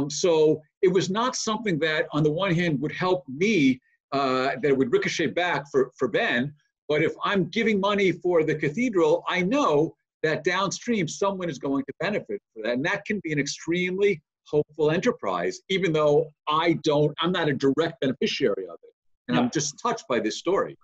So it was not something that, on the one hand, would help me, that would ricochet back for Ben. But if I'm giving money for the cathedral, I know that downstream someone is going to benefit for that. And that can be an extremely hopeful enterprise, even though I'm not a direct beneficiary of it. And I'm just touched by this story.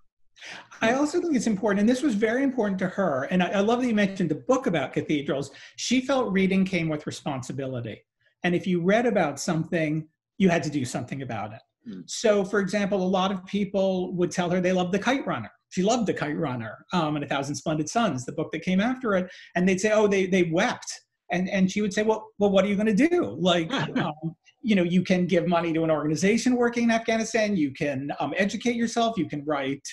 I also think it's important, and this was very important to her, and I love that you mentioned the book about cathedrals. She felt reading came with responsibility. And if you read about something, you had to do something about it. So, for example, a lot of people would tell her they loved The Kite Runner. She loved The Kite Runner and A Thousand Splendid Suns, the book that came after it. And they'd say, oh, they wept. And she would say, well, what are you going to do? Like, you know, you can give money to an organization working in Afghanistan. You can educate yourself. You can write.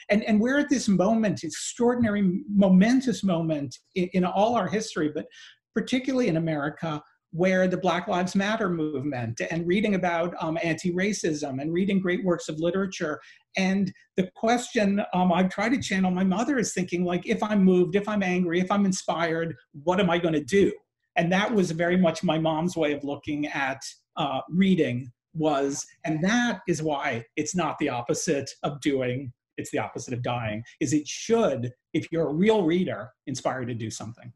And we're at this moment, extraordinary, momentous moment in all our history, but particularly in America, where the Black Lives Matter movement, and reading about anti-racism, and reading great works of literature. And the question I've tried to channel my mother is thinking, like, if I'm moved, if I'm angry, if I'm inspired, what am I going to do? And that was very much my mom's way of looking at reading was, and that is why it's not the opposite of doing, it's the opposite of dying, is it should, if you're a real reader, inspire you to do something.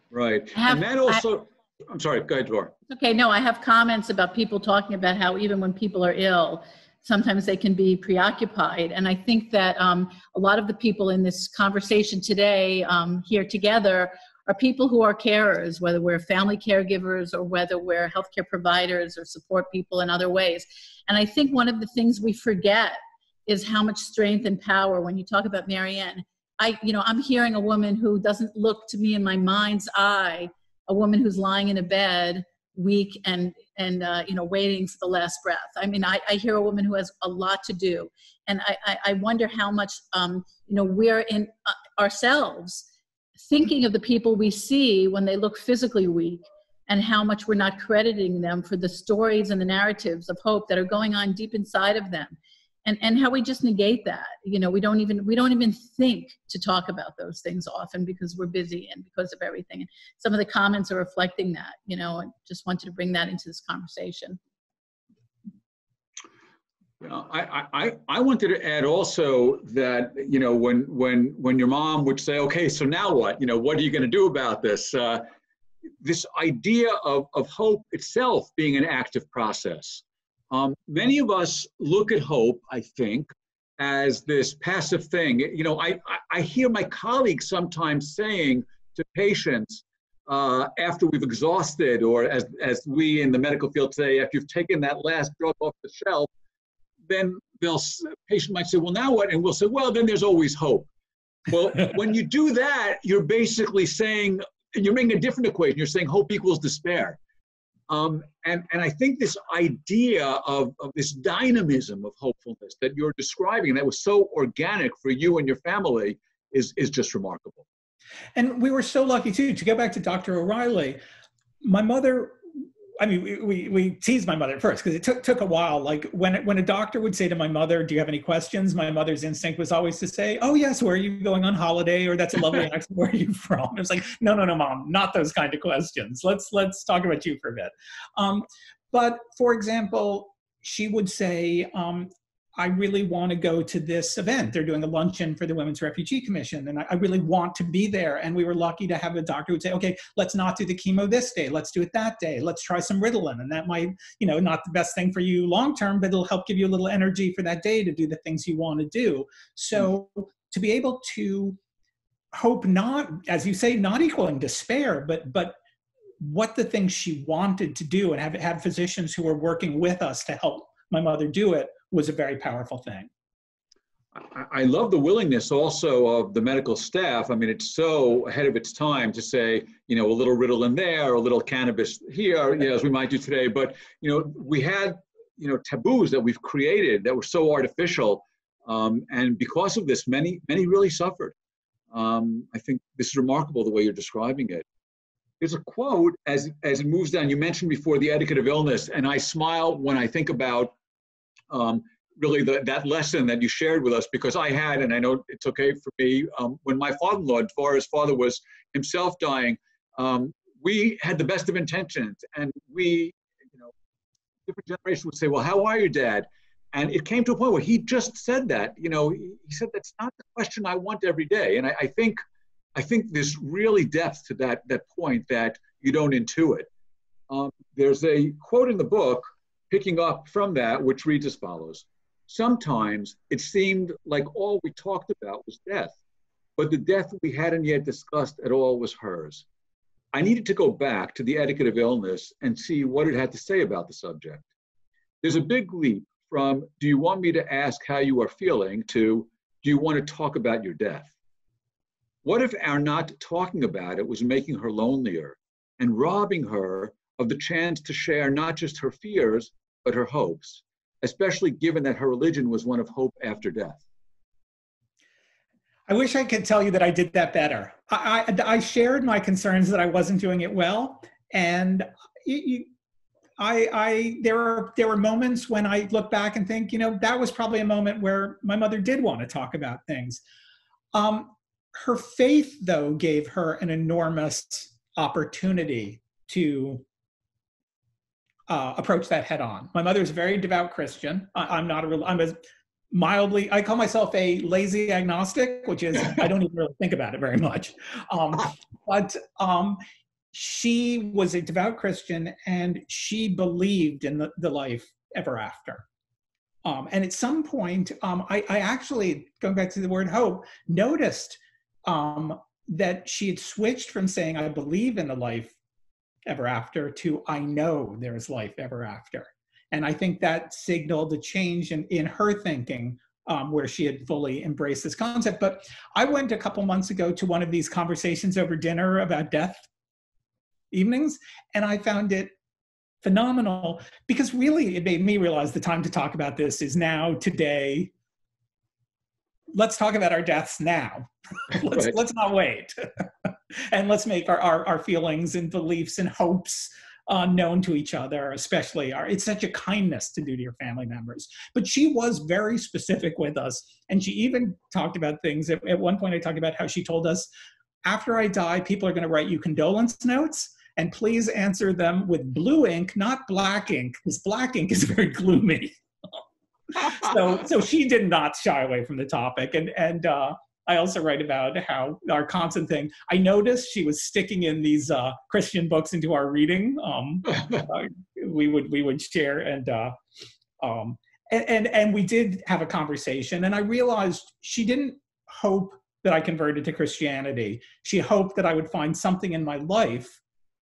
Right. And that also, I'm sorry, go ahead, Dora. Okay, no, I have comments about people talking about how even when people are ill, sometimes they can be preoccupied. And I think that a lot of the people in this conversation today here together are people who are carers, whether we're family caregivers or whether we're healthcare providers or support people in other ways. And I think one of the things we forget is how much strength and power, when you talk about Marianne, I'm hearing a woman who doesn't look to me in my mind's eye, a woman who's lying in a bed, weak and waiting for the last breath. I mean, I hear a woman who has a lot to do. And I wonder how much, we're in ourselves thinking of the people we see when they look physically weak, and how much we're not crediting them for the stories and the narratives of hope that are going on deep inside of them. And how we just negate that. We don't even think to talk about those things often because we're busy and because of everything. And some of the comments are reflecting that, and just wanted to bring that into this conversation. I wanted to add also that, when your mom would say, okay, so now what? What are you going to do about this? This idea of hope itself being an active process. Many of us look at hope, I think, as this passive thing. I hear my colleagues sometimes saying to patients after we've exhausted, or as we in the medical field say, after you've taken that last drug off the shelf, then patient might say, well, now what? And we'll say, well, then there's always hope. Well, when you do that, you're basically saying, you're making a different equation. You're saying hope equals despair. And I think this idea of this dynamism of hopefulness that you're describing, that was so organic for you and your family, is just remarkable. And we were so lucky too, to go back to Dr. O'Reilly. My mother, we teased my mother at first because it took a while. Like when a doctor would say to my mother, do you have any questions? My mother's instinct was always to say, oh yes, where are you going on holiday? Or that's a lovely accent, where are you from? It was like, no, mom, not those kind of questions. Let's talk about you for a bit. But for example, she would say, I really want to go to this event. They're doing a luncheon for the Women's Refugee Commission, and I really want to be there. And we were lucky to have a doctor who would say, okay, let's not do the chemo this day. Let's do it that day. Let's try some Ritalin. And that might, not the best thing for you long-term, but it'll help give you a little energy for that day to do the things you want to do. So to be able to hope, not, as you say, not equaling despair, but what the things she wanted to do, and have had physicians who were working with us to help my mother do it, was a very powerful thing. I love the willingness also of the medical staff. I mean, it's so ahead of its time to say, a little Ritalin there, a little cannabis here, as we might do today. But, we had, taboos that we've created that were so artificial. And because of this, many really suffered. I think this is remarkable the way you're describing it. There's a quote as it moves down. You mentioned before the etiquette of illness, and I smile when I think about really that lesson that you shared with us, because I had, and I know it's okay for me, when my father-in-law, Dvora's father, was himself dying, we had the best of intentions, and we, different generations would say, well, how are you, Dad? And it came to a point where he just said that, he said, that's not the question I want every day. And I think there's really depth to that point that you don't intuit. There's a quote in the book, picking up from that, which reads as follows. Sometimes it seemed like all we talked about was death, but the death we hadn't yet discussed at all was hers. I needed to go back to the etiquette of illness and see what it had to say about the subject. There's a big leap from, do you want me to ask how you are feeling, to, do you want to talk about your death? What if our not talking about it was making her lonelier and robbing her of the chance to share not just her fears, but her hopes, especially given that her religion was one of hope after death? I wish I could tell you that I did that better. I shared my concerns that I wasn't doing it well. And there were moments when I look back and think, that was probably a moment where my mother did want to talk about things. Her faith, though, gave her an enormous opportunity to approach that head on. My mother is a very devout Christian. I'm not I'm a mildly, I call myself a lazy agnostic, which is, I don't even really think about it very much. But she was a devout Christian, and she believed in the life ever after. And at some point, I actually, going back to the word hope, noticed that she had switched from saying, I believe in the life ever after, to I know there is life ever after. And I think that signaled a change in her thinking, where she had fully embraced this concept. But I went a couple months ago to one of these conversations over dinner about death evenings, and I found it phenomenal, because really it made me realize the time to talk about this is now, today. Let's talk about our deaths now. Let's not wait. And let's make our feelings and beliefs and hopes known to each other, especially it's such a kindness to do to your family members. But she was very specific with us. And she even talked about things. At one point I talked about how she told us, after I die, people are going to write you condolence notes, and please answer them with blue ink, not black ink, because black ink is very gloomy. So she did not shy away from the topic. And I also write about how our constant thing, I noticed she was sticking in these Christian books into our reading. We would share, and we did have a conversation, and I realized she didn't hope that I converted to Christianity. She hoped that I would find something in my life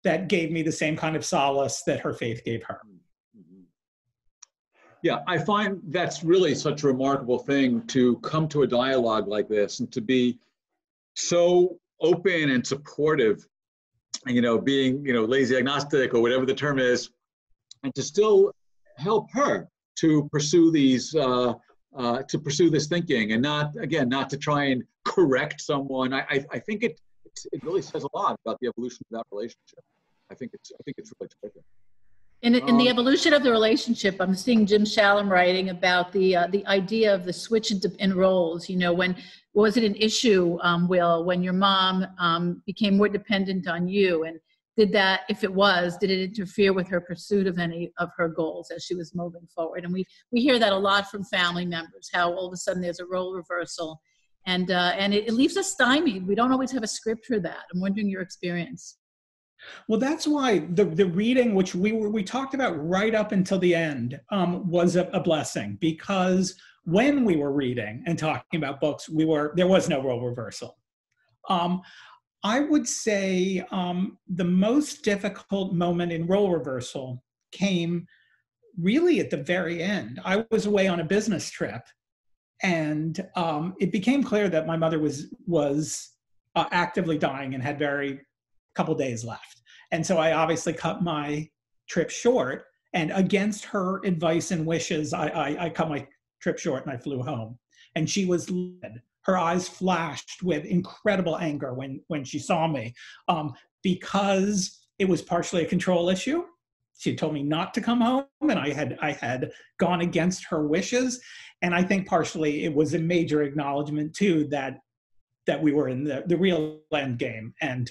that gave me the same kind of solace that her faith gave her. Yeah, I find that's really such a remarkable thing, to come to a dialogue like this and to be so open and supportive, being, lazy agnostic or whatever the term is, and to still help her to pursue these, to pursue this thinking, and not to try and correct someone. I think it really says a lot about the evolution of that relationship. I think it's really terrific. In the evolution of the relationship, I'm seeing Jim Shalom writing about the idea of the switch in roles. When was it an issue, Will, when your mom became more dependent on you, and did it interfere with her pursuit of any of her goals as she was moving forward? And we hear that a lot from family members, how all of a sudden there's a role reversal, and it leaves us stymied. We don't always have a script for that. I'm wondering your experience. Well, that's why the reading, which we talked about right up until the end, was a blessing, because when we were reading and talking about books, there was no role reversal. I would say the most difficult moment in role reversal came really at the very end. I was away on a business trip, and it became clear that my mother was actively dying and had couple days left. And so I obviously cut my trip short, and against her advice and wishes, I cut my trip short and I flew home. And she was livid. Her eyes flashed with incredible anger when she saw me, because it was partially a control issue. She told me not to come home, and I had gone against her wishes. And I think partially it was a major acknowledgement too that we were in the real end game. And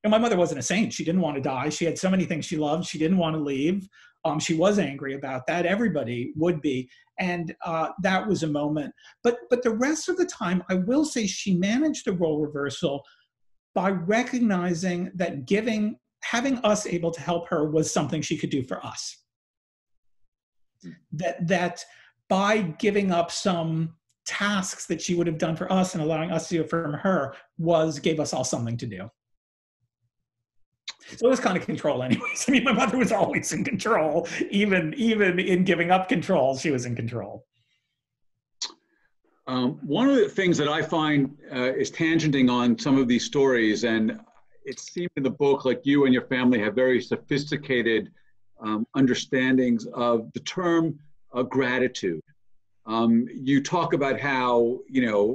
my mother wasn't a saint. She didn't want to die. She had so many things she loved. She didn't want to leave. She was angry about that. Everybody would be. And that was a moment. But the rest of the time, I will say she managed the role reversal by recognizing that having us able to help her was something she could do for us. That by giving up some tasks that she would have done for us and allowing us to do it from her gave us all something to do. So it was kind of control anyways. I mean, my mother was always in control. Even in giving up control, she was in control. One of the things that I find is tangenting on some of these stories, and it seemed in the book like you and your family have very sophisticated understandings of the term gratitude. You talk about how,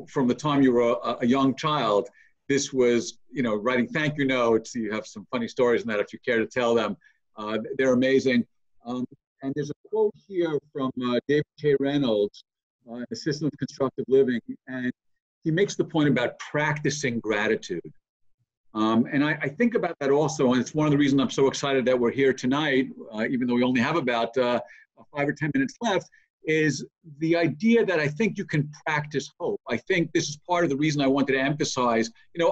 from the time you were a young child, this was, writing thank you notes. You have some funny stories in that if you care to tell them. They're amazing. And there's a quote here from David K. Reynolds, a system of constructive living, and he makes the point about practicing gratitude. And I think about that also, and it's one of the reasons I'm so excited that we're here tonight, even though we only have about 5 or 10 minutes left, is the idea that I think you can practice hope. I think this is part of the reason I wanted to emphasize,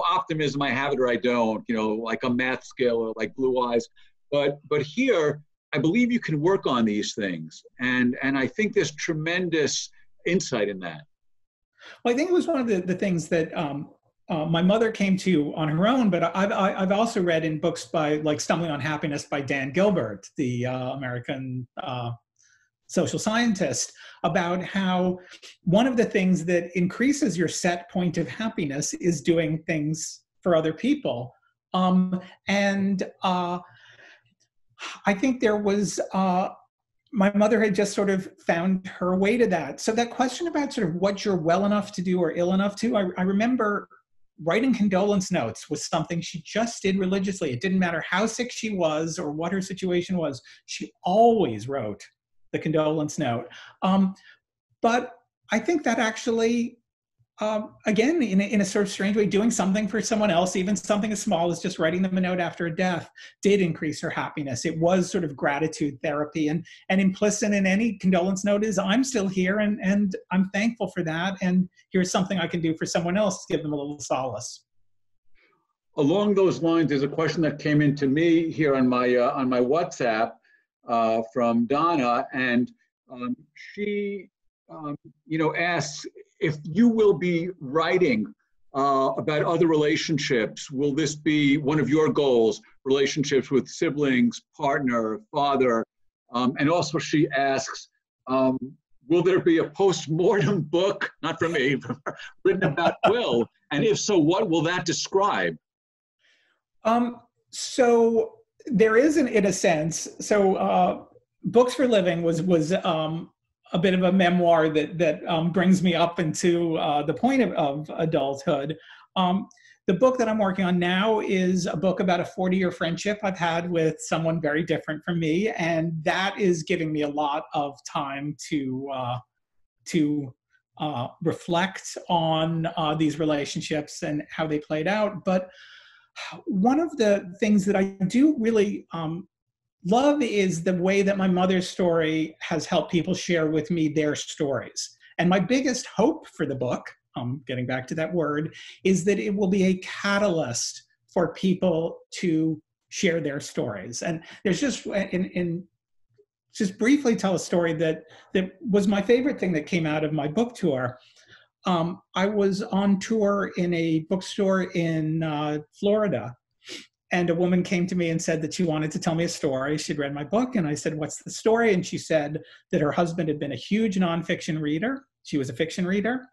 optimism, I have it or I don't, like a math skill or like blue eyes. But here, I believe you can work on these things. And I think there's tremendous insight in that. Well, I think it was one of the things that my mother came to on her own, but I've also read in books like Stumbling on Happiness by Dan Gilbert, the American social scientist, about how one of the things that increases your set point of happiness is doing things for other people. And I think there was, my mother had just sort of found her way to that. So that question about sort of what you're well enough to do or ill enough to, I remember writing condolence notes was something she just did religiously. It didn't matter how sick she was or what her situation was. She always wrote the condolence note. But I think that actually, again, in a sort of strange way, doing something for someone else, even something as small as just writing them a note after a death, did increase her happiness. It was sort of gratitude therapy. And implicit in any condolence note is, I'm still here and I'm thankful for that. And here's something I can do for someone else to give them a little solace. Along those lines, there's a question that came into me here on my WhatsApp from Donna, and she asks, if you will be writing about other relationships, will this be one of your goals, relationships with siblings, partner, father? And also she asks, will there be a post-mortem book, not from me, written about Will? And if so, what will that describe? So there is, in a sense, so Books for Living was a bit of a memoir that brings me up into the point of adulthood. The book that I'm working on now is a book about a 40-year friendship I've had with someone very different from me, and that is giving me a lot of time to reflect on these relationships and how they played out. But one of the things that I do really love is the way that my mother's story has helped people share with me their stories. And my biggest hope for the book, getting back to that word, is that it will be a catalyst for people to share their stories. And there's just, just briefly tell a story that was my favorite thing that came out of my book tour. I was on tour in a bookstore in Florida, and a woman came to me and said that she wanted to tell me a story. She'd read my book, and I said, what's the story? And she said that her husband had been a huge nonfiction reader. She was a fiction reader,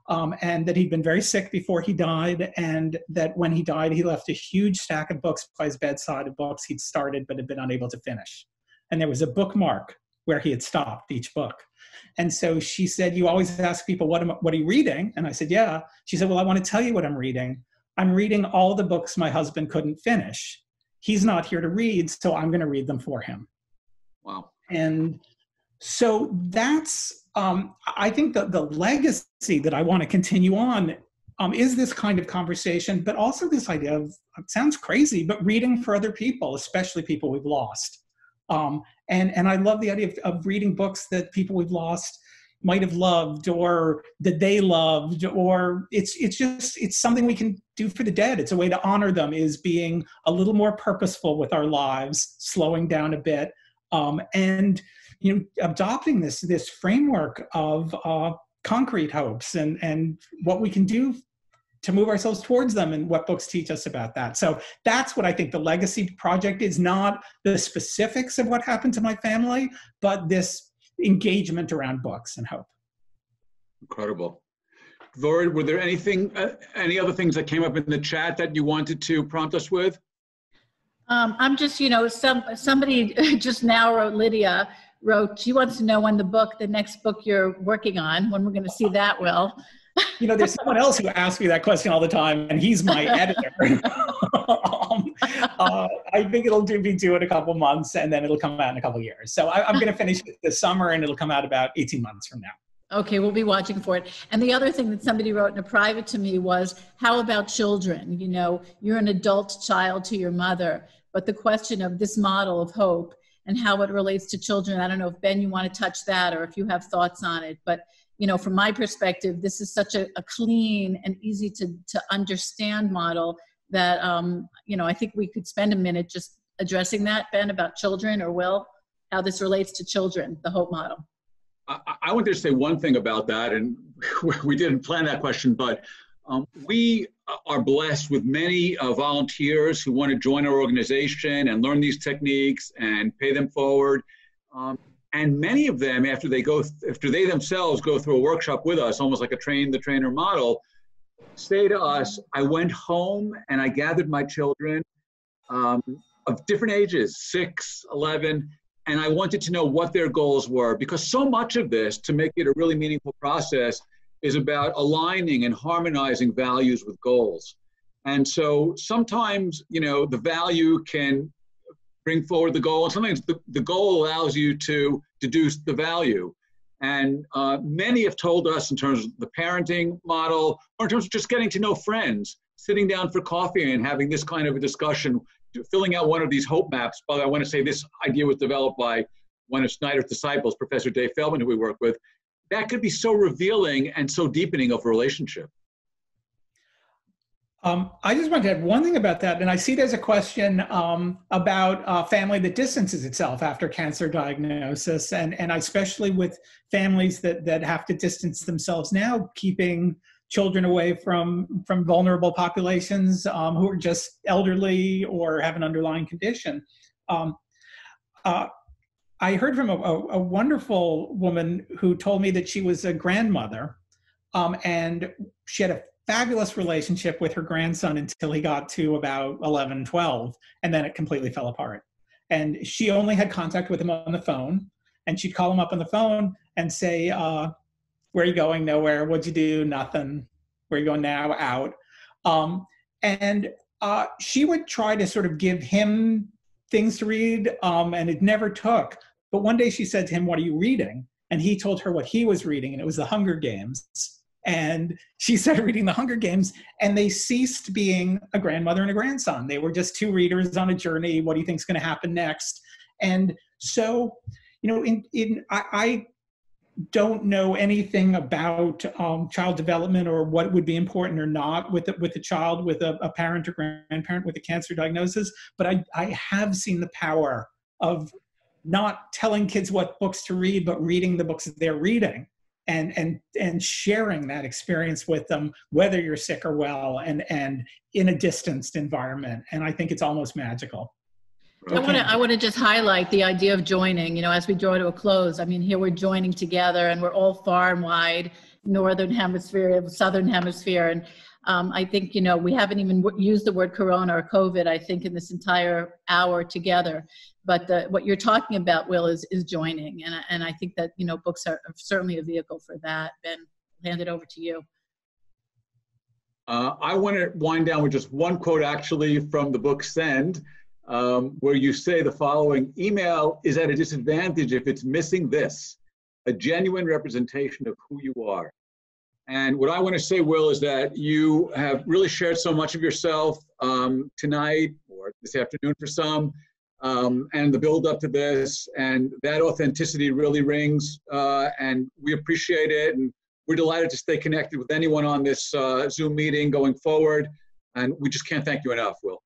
and that he'd been very sick before he died, and that when he died, he left a huge stack of books by his bedside, of books he'd started but had been unable to finish. And there was a bookmark where he had stopped each book. And so she said, you always ask people, what are you reading? And I said, yeah. She said, well, I want to tell you what I'm reading. I'm reading all the books my husband couldn't finish. He's not here to read, so I'm going to read them for him. Wow. And so that's, I think the legacy that I want to continue on is this kind of conversation, but also this idea of, it sounds crazy, but reading for other people, especially people we've lost. And I love the idea of reading books that people we've lost might have loved, or that they loved, or it's something we can do for the dead. It's a way to honor them, is being a little more purposeful with our lives, slowing down a bit, and adopting this framework of concrete hopes and what we can do to move ourselves towards them, and what books teach us about that. So that's what I think the legacy project is, not the specifics of what happened to my family, but this engagement around books and hope. Incredible. Vori, were there any other things that came up in the chat that you wanted to prompt us with? I'm just, somebody just now wrote, Lydia wrote, she wants to know when the next book you're working on, when we're going to see that, Will. There's someone else who asks me that question all the time, and he's my editor. I think it'll be due in a couple months, and then it'll come out in a couple years. So I'm going to finish it this summer, and it'll come out about 18 months from now. Okay, we'll be watching for it. And the other thing that somebody wrote in a private to me was, how about children? You know, you're an adult child to your mother, but the question of this model of hope and how it relates to children, I don't know if, Ben, you want to touch that or if you have thoughts on it, but, you know, from my perspective, this is such a clean and easy to understand model that, you know, I think we could spend a minute just addressing that, Ben, about children, or Will, how this relates to children, the hope model. I wanted to say one thing about that, and we didn't plan that question, but we are blessed with many volunteers who want to join our organization and learn these techniques and pay them forward. And many of them, after they themselves go through a workshop with us, almost like a train the trainer model, say to us, I went home and I gathered my children of different ages, 6, 11, and I wanted to know what their goals were, because so much of this, to make it a really meaningful process, is about aligning and harmonizing values with goals. And so sometimes, you know, the value can bring forward the goal, and sometimes the goal allows you to deduce the value. And many have told us, in terms of the parenting model, or in terms of just getting to know friends, sitting down for coffee and having this kind of a discussion, filling out one of these hope maps. But I want to say this idea was developed by one of Snyder's disciples, Professor Dave Feldman, who we work with. That could be so revealing and so deepening of a relationship. I just wanted to add one thing about that, and I see there's a question about a family that distances itself after cancer diagnosis, and especially with families that have to distance themselves now, keeping children away from vulnerable populations who are just elderly or have an underlying condition. I heard from a wonderful woman who told me that she was a grandmother, and she had a fabulous relationship with her grandson until he got to about 11, 12, and then it completely fell apart. And she only had contact with him on the phone, and she'd call him up on the phone and say, where are you going? Nowhere. What'd you do? Nothing. Where are you going now? Out. And she would try to sort of give him things to read, and it never took. But one day she said to him, what are you reading? And he told her what he was reading, and it was The Hunger Games. And she started reading The Hunger Games, and they ceased being a grandmother and a grandson. They were just two readers on a journey. What do you think is going to happen next? And so, you know, I don't know anything about child development or what would be important or not with a child with a parent or grandparent with a cancer diagnosis, but I have seen the power of not telling kids what books to read, but reading the books that they're reading. And sharing that experience with them, whether you're sick or well, and in a distanced environment. And I think it's almost magical. Okay. I want to just highlight the idea of joining, you know, as we draw to a close. I mean, here we're joining together and we're all far and wide, Northern Hemisphere, Southern Hemisphere. And I think, you know, we haven't even used the word Corona or COVID, I think, in this entire hour together. But what you're talking about, Will, is joining. And I think that, you know, books are certainly a vehicle for that. Ben, I'll hand it over to you. I want to wind down with just one quote, actually, from the book Send, where you say the following: email is at a disadvantage if it's missing this, a genuine representation of who you are. And what I want to say, Will, is that you have really shared so much of yourself tonight, or this afternoon for some, and the build up to this, and that authenticity really rings, and we appreciate it. And we're delighted to stay connected with anyone on this Zoom meeting going forward. And we just can't thank you enough, Will.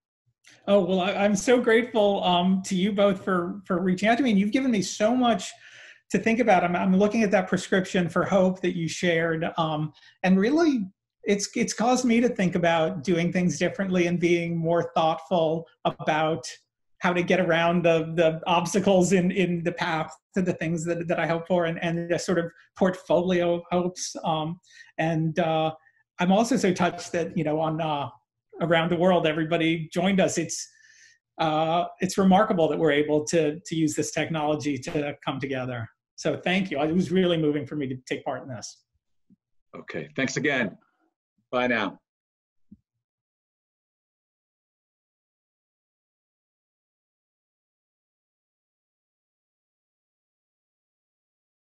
Oh, well, I'm so grateful to you both for reaching out to me. And you've given me so much to think about. I'm looking at that prescription for hope that you shared. And really, it's caused me to think about doing things differently and being more thoughtful about how to get around the obstacles in the path to the things that I hope for, and a sort of portfolio of hopes. And I'm also so touched that, you know, on around the world, everybody joined us. It's remarkable that we're able to use this technology to come together. So thank you. It was really moving for me to take part in this. Okay, thanks again. Bye now.